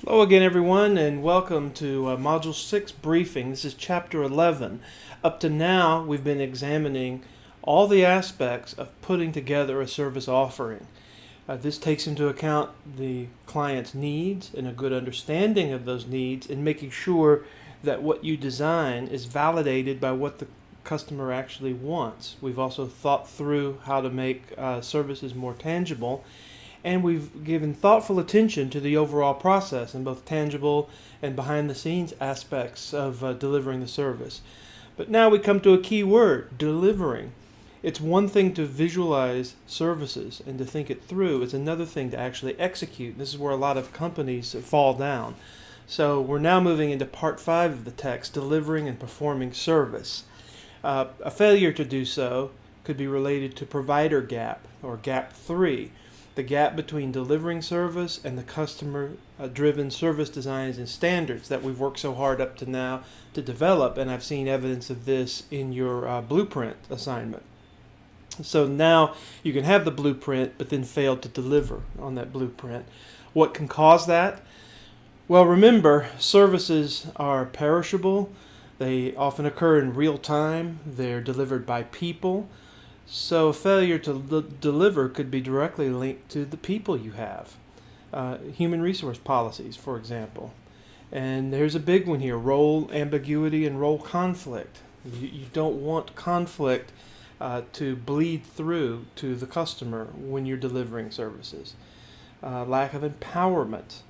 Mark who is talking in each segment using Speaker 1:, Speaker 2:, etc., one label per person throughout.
Speaker 1: Hello again, everyone, and welcome to Module 6 briefing. This is Chapter 11. Up to now, we've been examining all the aspects of putting together a service offering. This takes into account the client's needs and a good understanding of those needs, and making sure that what you design is validated by what the customer actually wants. We've also thought through how to make services more tangible, and we've given thoughtful attention to the overall process in both tangible and behind the scenes aspects of delivering the service. But now we come to a key word: delivering. It's one thing to visualize services and to think it through. It's another thing to actually execute. This is where a lot of companies fall down. So we're now moving into part 5 of the text: delivering and performing service. A failure to do so could be related to provider gap, or gap 3. The gap between delivering service and the customer-driven service designs and standards that we've worked so hard up to now to develop, and I've seen evidence of this in your blueprint assignment. So now you can have the blueprint but then fail to deliver on that blueprint. What can cause that? Well, remember, services are perishable. They often occur in real time. They're delivered by people. So a failure to deliver could be directly linked to the people you have. Human resource policies, for example. And there's a big one here: role ambiguity and role conflict. You don't want conflict to bleed through to the customer when you're delivering services. Lack of empowerment.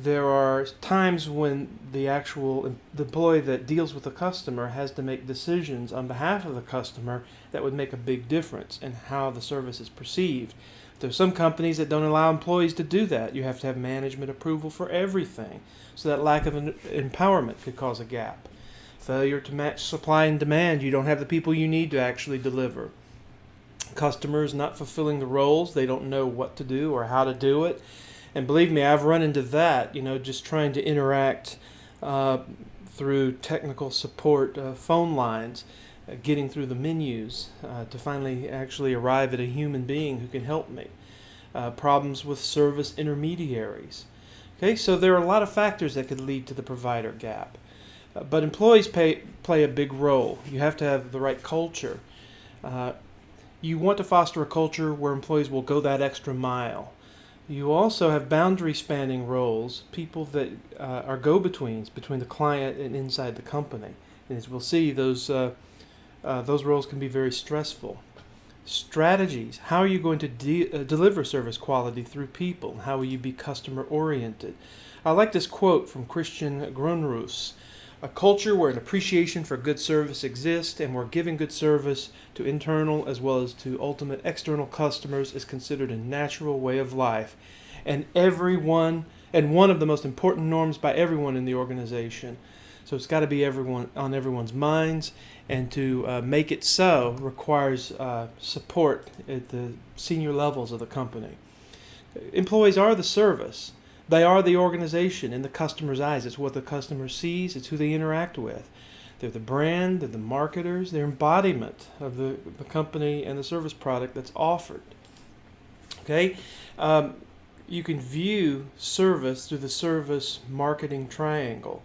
Speaker 1: There are times when the employee that deals with the customer has to make decisions on behalf of the customer that would make a big difference in how the service is perceived. There's some companies that don't allow employees to do that. You have to have management approval for everything. So that lack of empowerment could cause a gap. Failure to match supply and demand. You don't have the people you need to actually deliver. Customers not fulfilling the roles. They don't know what to do or how to do it. And believe me, I've run into that, just trying to interact through technical support phone lines, getting through the menus to finally actually arrive at a human being who can help me. Problems with service intermediaries. Okay, so there are a lot of factors that could lead to the provider gap. But employees play a big role. You have to have the right culture. You want to foster a culture where employees will go that extra mile. You also have boundary spanning roles, people that are go-betweens between the client and inside the company. And as we'll see, those roles can be very stressful. Strategies: how are you going to deliver service quality through people? How will you be customer-oriented? I like this quote from Christian Grunruss: "A culture where an appreciation for good service exists and where giving good service to internal as well as to ultimate external customers is considered a natural way of life, and one of the most important norms by everyone in the organization." So it's got to be on everyone's minds, and to make it so requires support at the senior levels of the company. Employees are the service. They are the organization in the customer's eyes. It's what the customer sees. It's who they interact with. They're the brand, they're the marketers, they're embodiment of the company and the service product that's offered. Okay? You can view service through the service marketing triangle.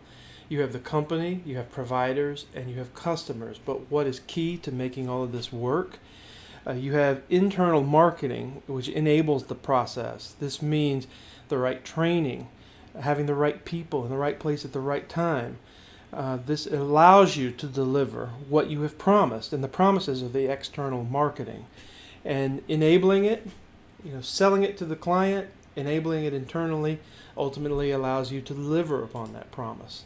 Speaker 1: You have the company, you have providers, and you have customers. But what is key to making all of this work? You have internal marketing, which enables the process. This means the right training, having the right people in the right place at the right time. This allows you to deliver what you have promised, and the promises are the external marketing. And enabling it, selling it to the client, enabling it internally, ultimately allows you to deliver upon that promise.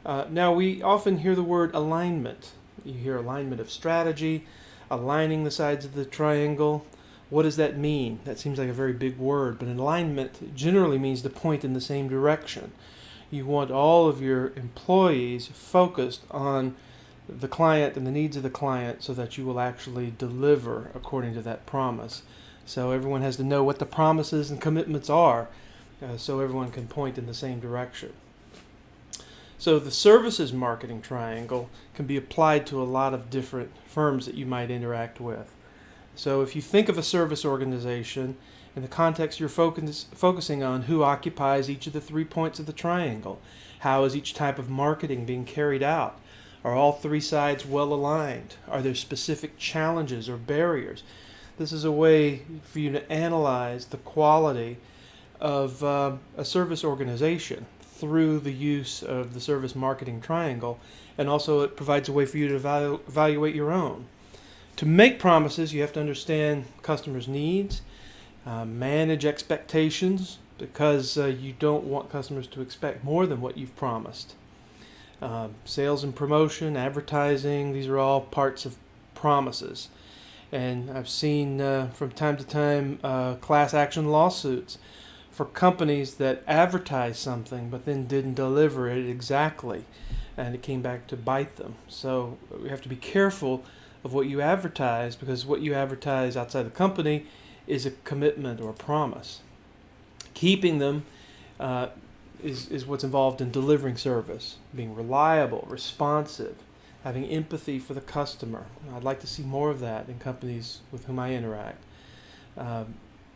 Speaker 1: Now, we often hear the word alignment. You hear alignment of strategy, aligning the sides of the triangle. What does that mean? That seems like a very big word, but alignment generally means to point in the same direction. You want all of your employees focused on the client and the needs of the client so that you will actually deliver according to that promise. So everyone has to know what the promises and commitments are, so everyone can point in the same direction. So the services marketing triangle can be applied to a lot of different firms that you might interact with. So if you think of a service organization In the context, you're focusing on who occupies each of the 3 points of the triangle. How is each type of marketing being carried out? Are all 3 sides well aligned? Are there specific challenges or barriers? This is a way for you to analyze the quality of a service organization through the use of the service marketing triangle, and also it provides a way for you to evaluate your own. To make promises, you have to understand customers' needs, manage expectations, because you don't want customers to expect more than what you've promised. Sales and promotion, advertising, these are all parts of promises. And I've seen from time to time class action lawsuits for companies that advertised something but then didn't deliver it exactly, and it came back to bite them. So we have to be careful of what you advertise, because what you advertise outside the company is a commitment or a promise. Keeping them is what's involved in delivering service, being reliable, responsive, having empathy for the customer. I'd like to see more of that in companies with whom I interact.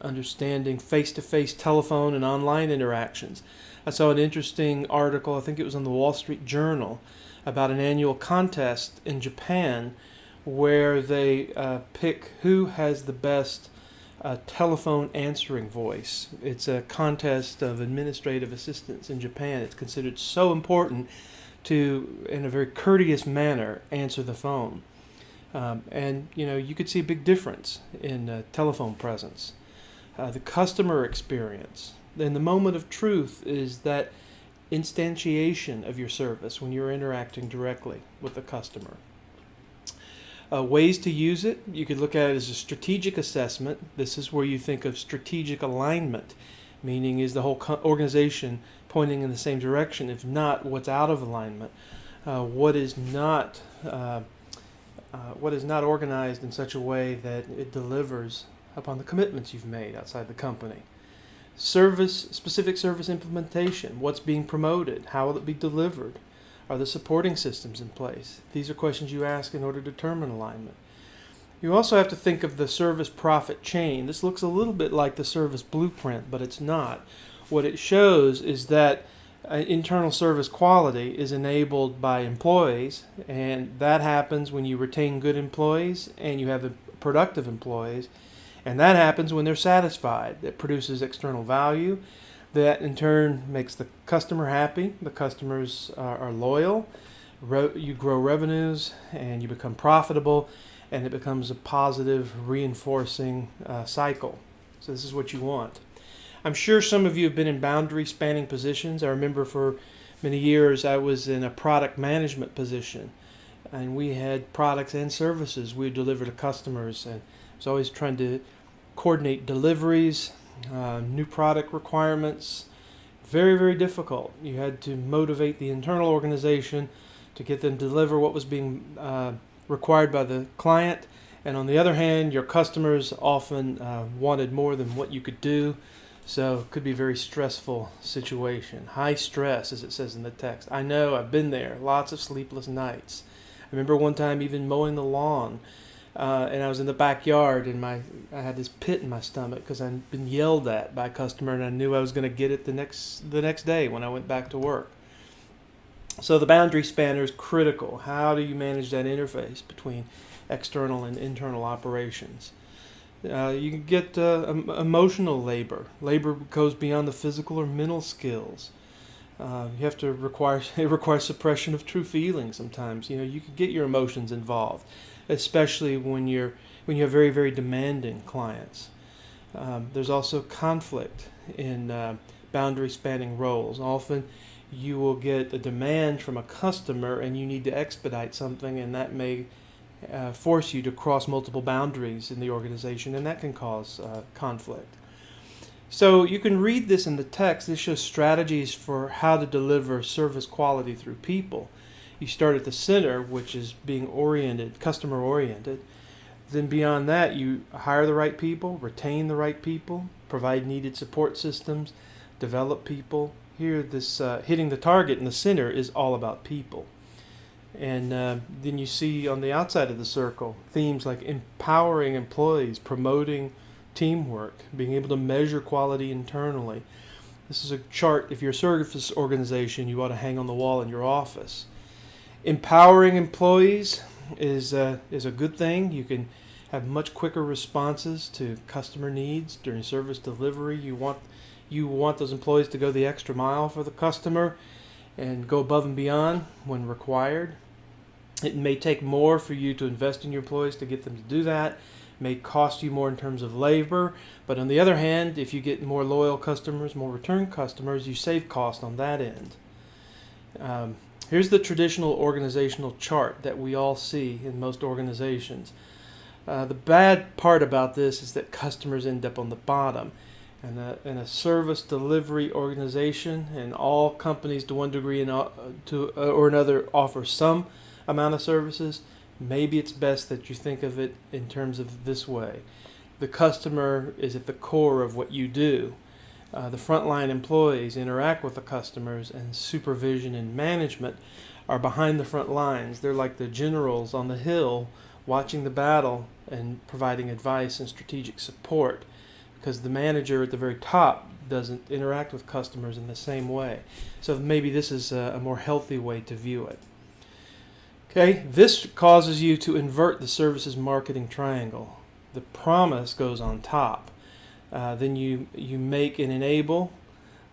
Speaker 1: Understanding face-to-face telephone and online interactions. I saw an interesting article, I think it was on the Wall Street Journal, about an annual contest in Japan where they pick who has the best telephone answering voice. It's a contest of administrative assistants in Japan. It's considered so important to, in a very courteous manner, answer the phone. And you could see a big difference in telephone presence. The customer experience. Then the moment of truth is that instantiation of your service when you're interacting directly with the customer. Ways to use it, you could look at it as a strategic assessment. This is where you think of strategic alignment, meaning is the whole organization pointing in the same direction? If not, what's out of alignment? What is not organized in such a way that it delivers upon the commitments you've made outside the company? Specific service implementation. What's being promoted? How will it be delivered? Are the supporting systems in place? These are questions you ask in order to determine alignment. You also have to think of the service profit chain. This looks a little bit like the service blueprint, but it's not. What it shows is that internal service quality is enabled by employees, and that happens when you retain good employees and you have productive employees, and that happens when they're satisfied. It produces external value. That in turn makes the customer happy. The customers are loyal. You grow revenues and you become profitable, and it becomes a positive reinforcing cycle. So this is what you want. I'm sure some of you have been in boundary spanning positions. I remember for many years I was in a product management position, and we had products and services we would deliver to customers, and I was always trying to coordinate deliveries, new product requirements. Very, very difficult. You had to motivate the internal organization to get them to deliver what was being required by the client, and on the other hand, your customers often wanted more than what you could do. So it could be a very stressful situation. High stress, as it says in the text. I know, I've been there. Lots of sleepless nights. I remember one time even mowing the lawn, and I was in the backyard, and I had this pit in my stomach because I'd been yelled at by a customer, and I knew I was going to get it the next day when I went back to work. So the boundary spanner is critical. How do you manage that interface between external and internal operations? You can get emotional labor. Labor goes beyond the physical or mental skills. You have to it requires suppression of true feelings sometimes. You can get your emotions involved, especially when you have very, very demanding clients. There's also conflict in boundary spanning roles. Often you will get a demand from a customer and you need to expedite something, and that may force you to cross multiple boundaries in the organization, and that can cause conflict. So you can read this in the text. This shows strategies for how to deliver service quality through people. You start at the center, which is being oriented, customer oriented. Then beyond that, you hire the right people, retain the right people, provide needed support systems, develop people. Here, this hitting the target in the center is all about people. And then you see on the outside of the circle themes like empowering employees, promoting teamwork, being able to measure quality internally. This is a chart, if you're a service organization, you ought to hang on the wall in your office. Empowering employees is a good thing. You can have much quicker responses to customer needs during service delivery. You want those employees to go the extra mile for the customer and go above and beyond when required. It may take more for you to invest in your employees to get them to do that. It may cost you more in terms of labor, but on the other hand, if you get more loyal customers, more return customers, you save cost on that end. Here's the traditional organizational chart that we all see in most organizations. The bad part about this is that customers end up on the bottom. And in a service delivery organization, and all companies to one degree or another offer some amount of services, maybe it's best that you think of it in terms of this way. The customer is at the core of what you do. The frontline employees interact with the customers, and supervision and management are behind the front lines. They're like the generals on the hill watching the battle and providing advice and strategic support, because the manager at the very top doesn't interact with customers in the same way. So maybe this is a more healthy way to view it. Okay, this causes you to invert the services marketing triangle. The promise goes on top. Then you make and enable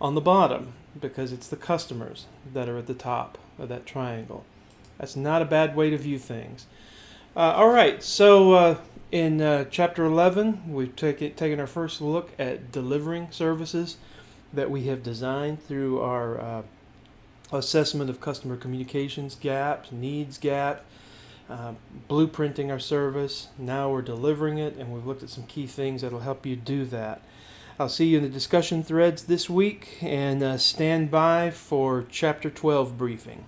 Speaker 1: on the bottom, because it's the customers that are at the top of that triangle. That's not a bad way to view things. All right, so in Chapter 11, we've taken our first look at delivering services that we have designed through our assessment of customer communications gaps, needs gap, blueprinting our service. Now we're delivering it, and we've looked at some key things that will help you do that. I'll see you in the discussion threads this week, and stand by for Chapter 12 briefing.